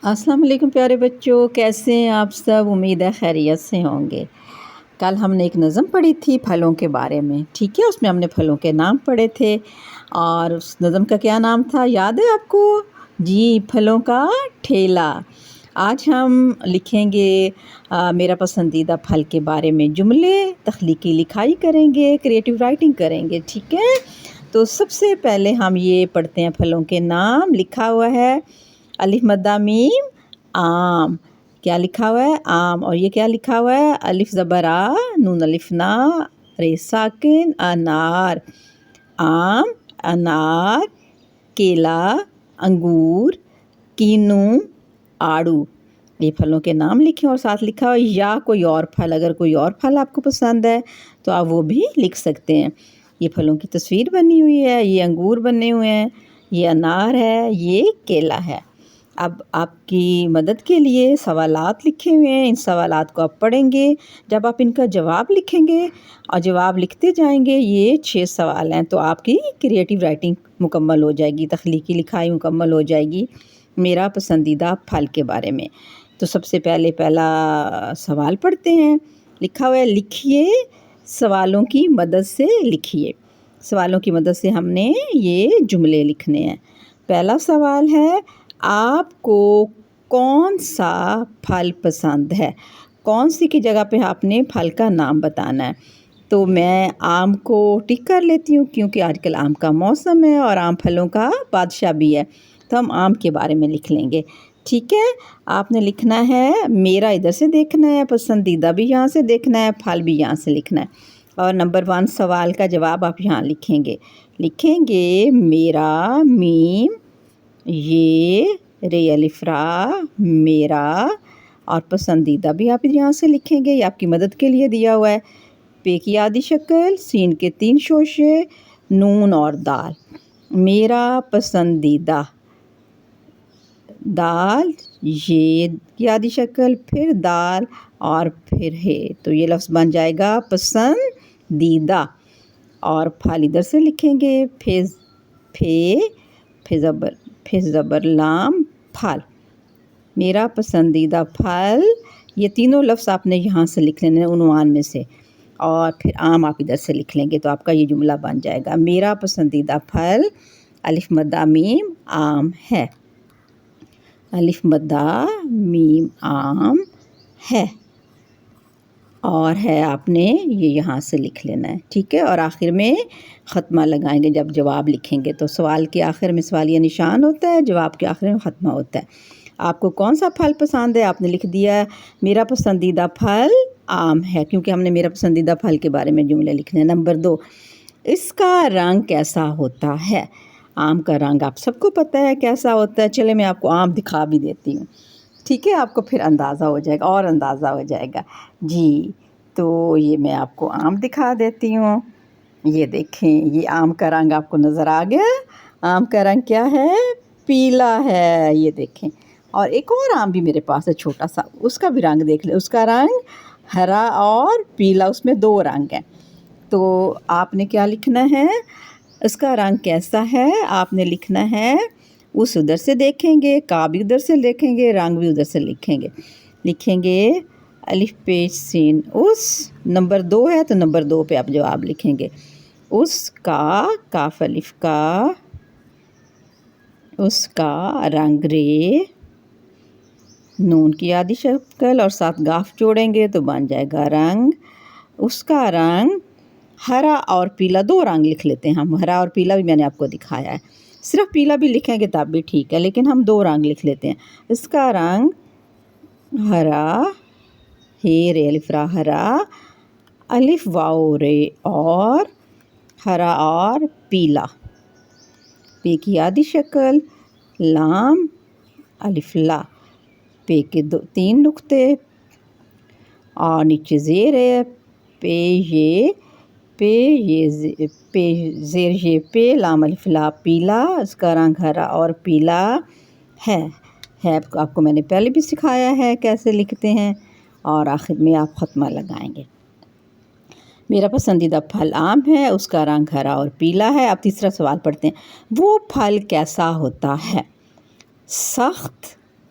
السلام علیکم پیارے بچوں، کیسے ہیں آپ سب؟ امید ہے خیریت سے ہوں گے۔ کل ہم نے ایک نظم پڑھی تھی پھلوں کے بارے میں، ٹھیک ہے؟ اس میں ہم نے پھلوں کے نام پڑھے تھے اور اس نظم کا کیا نام تھا، یاد ہے آپ کو؟ جی، پھلوں کا ٹھیلا۔ آج ہم لکھیں گے میرا پسندیدہ پھل کے بارے میں جملے، تخلیقی لکھائی کریں گے، کریٹیو رائٹنگ کریں گے، ٹھیک ہے؟ تو سب سے پہلے ہم یہ پڑھتے ہیں پھلوں کے نام۔ لکھا ہوا ہے الف مدہ میم آم، کیا لکھا ہوا ہے؟ آم۔ اور یہ کیا لکھا ہوا ہے؟ الف زبر آ، نون الف نا، رے ساکن، انار۔ آم، انار، کیلا، انگور، کینو، آڑو۔ یہ پھلوں کے نام لکھیں اور ساتھ لکھا ہوا یا کوئی اور پھل، اگر کوئی اور پھل آپ کو پسند ہے تو آپ وہ بھی لکھ سکتے ہیں۔ یہ پھلوں کی تصویر بنی ہوئی ہے، یہ انگور بنے ہوئے ہیں، یہ انار ہے، یہ کیلا ہے۔ اب آپ کی مدد کے لیے سوالات لکھے ہوئے ہیں، ان سوالات کو آپ پڑھیں گے۔ جب آپ ان کا جواب لکھیں گے اور جواب لکھتے جائیں گے، یہ 6 سوال ہیں، تو آپ کی کریٹیو رائٹنگ مکمل ہو جائے گی، تخلیقی لکھائی مکمل ہو جائے گی میرا پسندیدہ پھل کے بارے میں۔ تو سب سے پہلا سوال پڑھتے ہیں۔ لکھا ہوا ہے لکھیے، سوالوں کی مدد سے لکھیے۔ سوالوں کی مدد سے ہم نے یہ جملے لکھنے ہیں۔ پہلا سوال ہے، آپ کو کون سا پھل پسند ہے؟ کون سی کی جگہ پہ آپ نے پھل کا نام بتانا ہے۔ تو میں آم کو ٹک کر لیتی ہوں کیونکہ آج کل آم کا موسم ہے اور آم پھلوں کا بادشاہ بھی ہے، تو ہم آم کے بارے میں لکھ لیں گے، ٹھیک ہے؟ آپ نے لکھنا ہے، میرا ادھر سے دیکھنا ہے، پسندیدہ بھی یہاں سے دیکھنا ہے، پھل بھی یہاں سے لکھنا ہے، اور نمبر 1 سوال کا جواب آپ یہاں لکھیں گے میرا میم، یہ رے الف را، میرا، اور پسندیدہ بھی آپ یہاں سے لکھیں گے، یہ آپ کی مدد کے لیے دیا ہوا ہے۔ پے کی آدھی شکل، سین کے 3 شوشے، نون اور دال۔ میرا پسندیدہ، دال، یہ کی آدھی شکل، پھر دال اور پھر ہے، تو یہ لفظ بن جائے گا پسندیدہ۔ اور پھل ادھر سے لکھیں گے، پھر زبر لام، پھل۔ میرا پسندیدہ پھل، یہ تینوں لفظ آپ نے یہاں سے لکھ لینے عنوان میں سے، اور پھر آم آپ ادھر سے لکھ لیں گے، تو آپ کا یہ جملہ بن جائے گا، میرا پسندیدہ پھل الف مدہ میم آم ہے۔ الف مدہ میم آم ہے، اور ہے آپ نے یہ یہاں سے لکھ لینا ہے، ٹھیک ہے؟ اور آخر میں ختمہ لگائیں گے جب جواب لکھیں گے، تو سوال کے آخر میں سوالیہ نشان ہوتا ہے، جواب کے آخر میں ختمہ ہوتا ہے۔ آپ کو کون سا پھل پسند ہے؟ آپ نے لکھ دیا میرا پسندیدہ پھل آم ہے، کیونکہ ہم نے میرا پسندیدہ پھل کے بارے میں جملے لکھنے ہیں۔ نمبر 2، اس کا رنگ کیسا ہوتا ہے؟ آم کا رنگ آپ سب کو پتہ ہے کیسا ہوتا ہے، چلے میں آپ کو آم دکھا بھی دیتی ہوں، ٹھیک ہے؟ آپ کو پھر اندازہ ہو جائے گا، اور اندازہ ہو جائے گا۔ جی، تو یہ میں آپ کو آم دکھا دیتی ہوں، یہ دیکھیں، یہ آم کا رنگ آپ کو نظر آ گیا؟ آم کا رنگ کیا ہے؟ پیلا ہے، یہ دیکھیں۔ اور ایک اور آم بھی میرے پاس ہے چھوٹا سا، اس کا بھی رنگ دیکھ لیں، اس کا رنگ ہرا اور پیلا، اس میں 2 رنگ ہیں۔ تو آپ نے کیا لکھنا ہے؟ اس کا رنگ کیسا ہے آپ نے لکھنا ہے، اس ادھر سے دیکھیں گے، کا بھی ادھر سے دیکھیں گے، رنگ بھی ادھر سے لکھیں گے الف پیش سین اس، نمبر 2 ہے تو نمبر 2 پہ آپ جواب لکھیں گے۔ اس کا، کاف الف کا، اس کا رنگ رے، نون کی آدھی شکل اور ساتھ گاف جوڑیں گے تو بن جائے گا رنگ۔ اس کا رنگ ہرا اور پیلا، 2 رنگ لکھ لیتے ہیں ہم، ہرا اور پیلا بھی میں نے آپ کو دکھایا ہے، صرف پیلا بھی لکھیں گے تب بھی ٹھیک ہے، لیکن ہم 2 رنگ لکھ لیتے ہیں۔ اس کا رنگ ہرا، ہے رے الف را، ہرا، الف واو رے، اور ہرا اور پیلا، پے کی آدھی شکل، لام، الف لا، پے کے 3 نقطے اور نیچے زیر ہے، زیر یہ پے، لام الف لا، پیلا، اس کا رنگ ہرا اور پیلا ہے۔ آپ کو میں نے پہلے بھی سکھایا ہے کیسے لکھتے ہیں، اور آخر میں آپ ختمہ لگائیں گے۔ میرا پسندیدہ پھل آم ہے، اس کا رنگ ہرا اور پیلا ہے۔ اب تیسرا سوال پڑھتے ہیں، وہ پھل کیسا ہوتا ہے؟ سخت،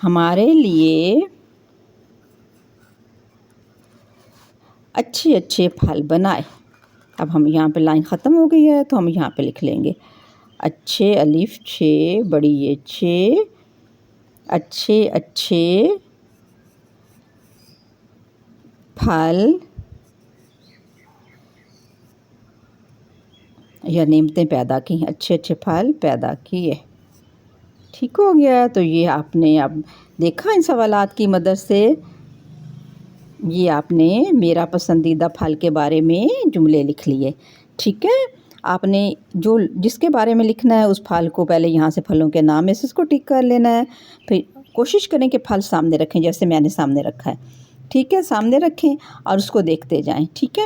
ہمارے لیے اچھے اچھے پھل بنائے۔ اب ہم یہاں پہ لائن ختم ہو گئی ہے تو ہم یہاں پہ لکھ لیں گے اچھے الف چھ بڑی یہ چھ اچھے اچھے پھل یا نعمتیں پیدا کی، اچھے اچھے پھل پیدا کیے۔ ٹھیک ہو گیا؟ تو یہ آپ نے اب دیکھا ان سوالات کی مدد سے، یہ آپ نے میرا پسندیدہ پھل کے بارے میں جملے لکھ لیے۔ ٹھیک ہے، آپ نے جس کے بارے میں لکھنا ہے اس پھل کو پہلے یہاں سے پھلوں کے نام میں سے اس کو ٹک کر لینا ہے، پھر کوشش کریں کہ پھل سامنے رکھیں جیسے میں نے سامنے رکھا ہے۔ ٹھیک ہے، سامنے رکھیں اور اس کو دیکھتے جائیں۔ ٹھیک ہے،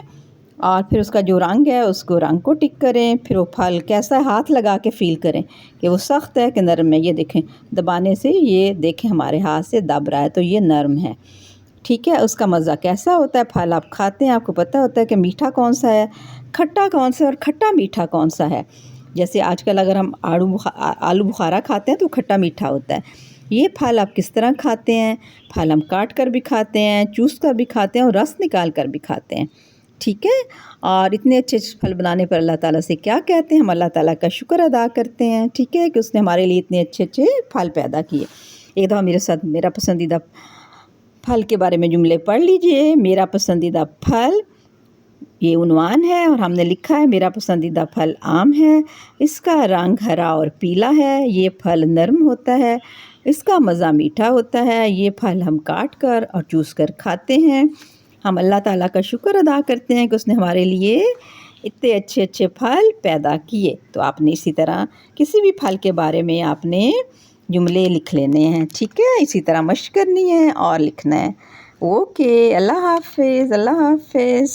اور پھر اس کا جو رنگ ہے اس کو رنگ کو ٹک کریں، پھر وہ پھل کیسا ہے ہاتھ لگا کے فیل کریں کہ وہ سخت ہے کہ نرم ہے۔ یہ دیکھیں دبانے سے، یہ دیکھیں ہمارے ہاتھ سے دب رہا ہے تو یہ نرم ہے۔ ٹھیک ہے، اس کا مزہ کیسا ہوتا ہے، پھل آپ کھاتے ہیں آپ کو پتہ ہوتا ہے کہ میٹھا کون سا ہے، کھٹا کون سا ہے اور کھٹا میٹھا کون سا ہے۔ جیسے آج کل اگر ہم آلو بخارا کھاتے ہیں تو کھٹا میٹھا ہوتا ہے۔ یہ پھل آپ کس طرح کھاتے ہیں؟ پھل ہم کاٹ کر بھی کھاتے ہیں، چوس کر بھی کھاتے ہیں اور رس نکال کر بھی کھاتے ہیں۔ ٹھیک ہے، اور اتنے اچھے پھل بنانے پر اللہ تعالیٰ سے کیا کہتے ہیں؟ ہم اللہ تعالیٰ کا شکر ادا کرتے ہیں۔ ٹھیک ہے، کہ اس نے ہمارے لیے اتنے اچھے اچھے پھل پیدا کیے۔ ایک دفعہ میرے ساتھ میرا پسندیدہ پھل کے بارے میں جملے پڑھ لیجئے۔ میرا پسندیدہ پھل، یہ عنوان ہے اور ہم نے لکھا ہے میرا پسندیدہ پھل آم ہے، اس کا رنگ ہرا اور پیلا ہے، یہ پھل نرم ہوتا ہے، اس کا مزہ میٹھا ہوتا ہے، یہ پھل ہم کاٹ کر اور چوس کر کھاتے ہیں۔ ہم اللہ تعالیٰ کا شکر ادا کرتے ہیں کہ اس نے ہمارے لیے اتنے اچھے اچھے پھل پیدا کیے۔ تو آپ نے اسی طرح کسی بھی پھل کے بارے میں آپ نے جملے لکھ لینے ہیں۔ ٹھیک ہے، اسی طرح مشق کرنی ہے اور لکھنا ہے۔ اوکے، اللہ حافظ، اللہ حافظ۔